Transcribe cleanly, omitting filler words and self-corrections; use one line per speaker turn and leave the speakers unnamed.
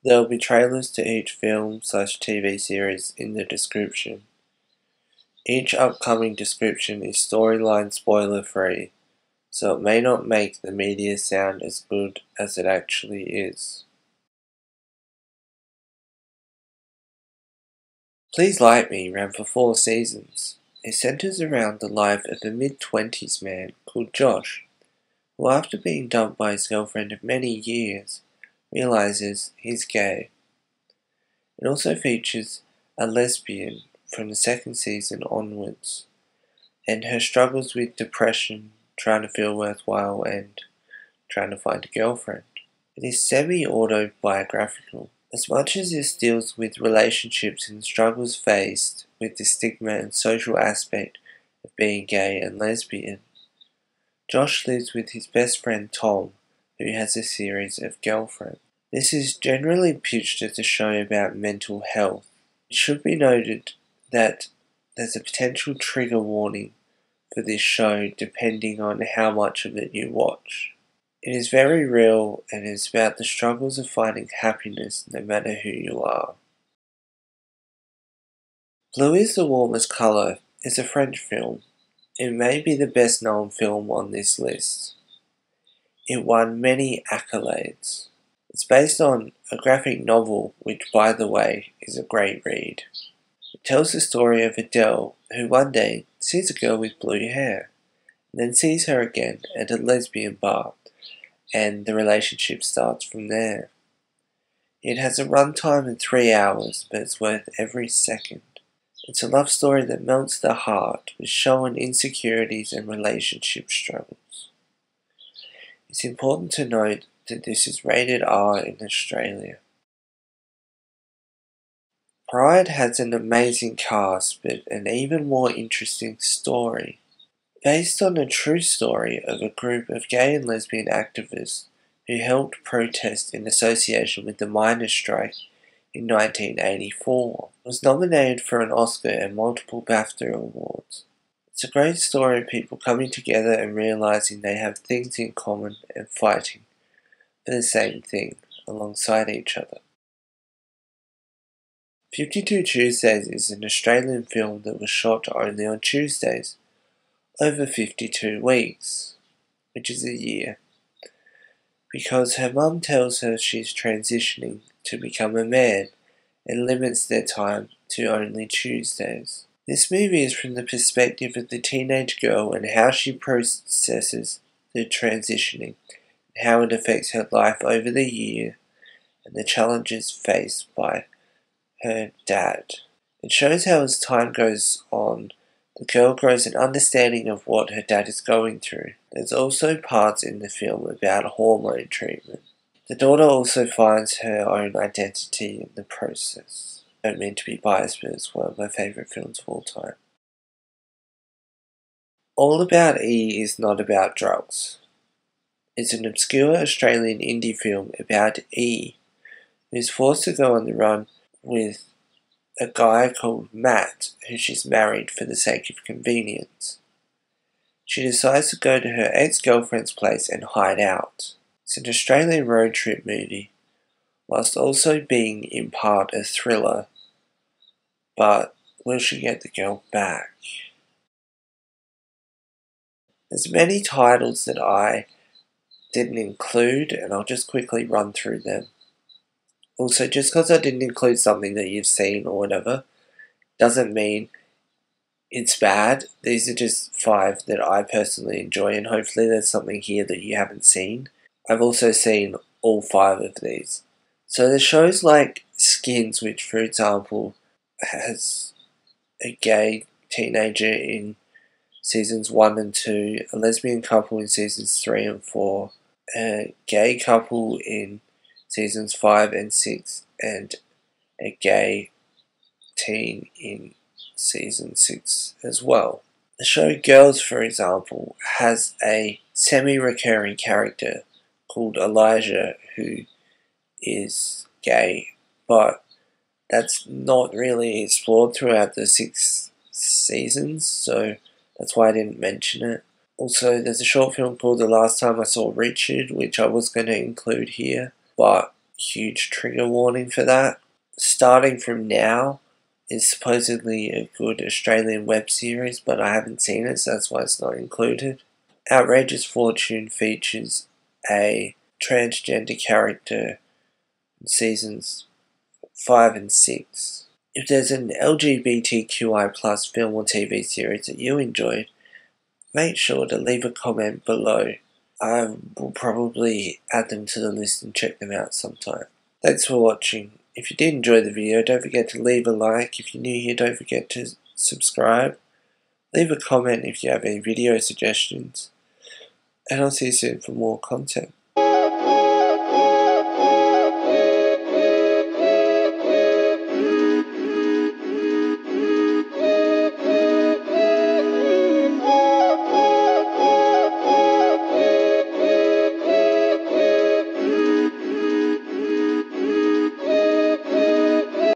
There will be trailers to each film/TV series in the description. Each upcoming description is storyline spoiler free, so it may not make the media sound as good as it actually is. Please Like Me ran for 4 seasons. It centers around the life of a mid-20s man called Josh, who after being dumped by his girlfriend of many years, realizes he's gay. It also features a lesbian from the second season onwards, and her struggles with depression, trying to feel worthwhile, and trying to find a girlfriend. It is semi-autobiographical. As much as this deals with relationships and struggles faced with the stigma and social aspect of being gay and lesbian, Josh lives with his best friend Tom, who has a series of girlfriends. This is generally pitched as a show about mental health. It should be noted that there's a potential trigger warning for this show depending on how much of it you watch. It is very real and is about the struggles of finding happiness no matter who you are. Blue is the Warmest Colour is a French film. It may be the best known film on this list. It won many accolades. It's based on a graphic novel, which by the way is a great read. It tells the story of Adele, who one day sees a girl with blue hair, and then sees her again at a lesbian bar, and the relationship starts from there. It has a runtime of 3 hours, but it's worth every second. It's a love story that melts the heart with showing insecurities and relationship struggles. It's important to note that this is rated R in Australia. Pride has an amazing cast, but an even more interesting story. Based on a true story of a group of gay and lesbian activists who helped protest in association with the miners' strike in 1984. It was nominated for an Oscar and multiple BAFTA awards. It's a great story of people coming together and realizing they have things in common and fighting for the same thing alongside each other. 52 Tuesdays is an Australian film that was shot only on Tuesdays, over 52 weeks, which is a year, because her mum tells her she's transitioning to become a man and limits their time to only Tuesdays. This movie is from the perspective of the teenage girl and how she processes the transitioning, and how it affects her life over the year, and the challenges faced by her dad. It shows how as time goes on, the girl grows an understanding of what her dad is going through. There's also parts in the film about hormone treatment. The daughter also finds her own identity in the process. I don't mean to be biased, but it's one of my favourite films of all time. All About E is not about drugs. It's an obscure Australian indie film about E, who is forced to go on the run with a guy called Matt, who she's married for the sake of convenience. She decides to go to her ex-girlfriend's place and hide out. It's an Australian road trip movie, whilst also being in part a thriller, but will she get the girl back? There's many titles that I didn't include, and I'll just quickly run through them. Also, just because I didn't include something that you've seen or whatever, doesn't mean it's bad. These are just 5 that I personally enjoy, and hopefully there's something here that you haven't seen. I've also seen all 5 of these. So there's shows like Skins, which for example has a gay teenager in seasons 1 and 2, a lesbian couple in seasons 3 and 4, a gay couple in seasons 5 and 6, and a gay teen in season 6 as well. The show Girls, for example, has a semi-recurring character called Elijah who is gay, but that's not really explored throughout the 6 seasons, so that's why I didn't mention it. Also, there's a short film called The Last Time I Saw Richard, which I was going to include here, but huge trigger warning for that. Starting from Now is supposedly a good Australian web series, but I haven't seen it, so that's why it's not included. Outrageous Fortune features a transgender character in seasons 5 and 6. If there's an LGBTQI plus film or TV series that you enjoyed, make sure to leave a comment below. I will probably add them to the list and check them out sometime. Thanks for watching. If you did enjoy the video, don't forget to leave a like. If you're new here, don't forget to subscribe. Leave a comment if you have any video suggestions. And I'll see you soon for more content.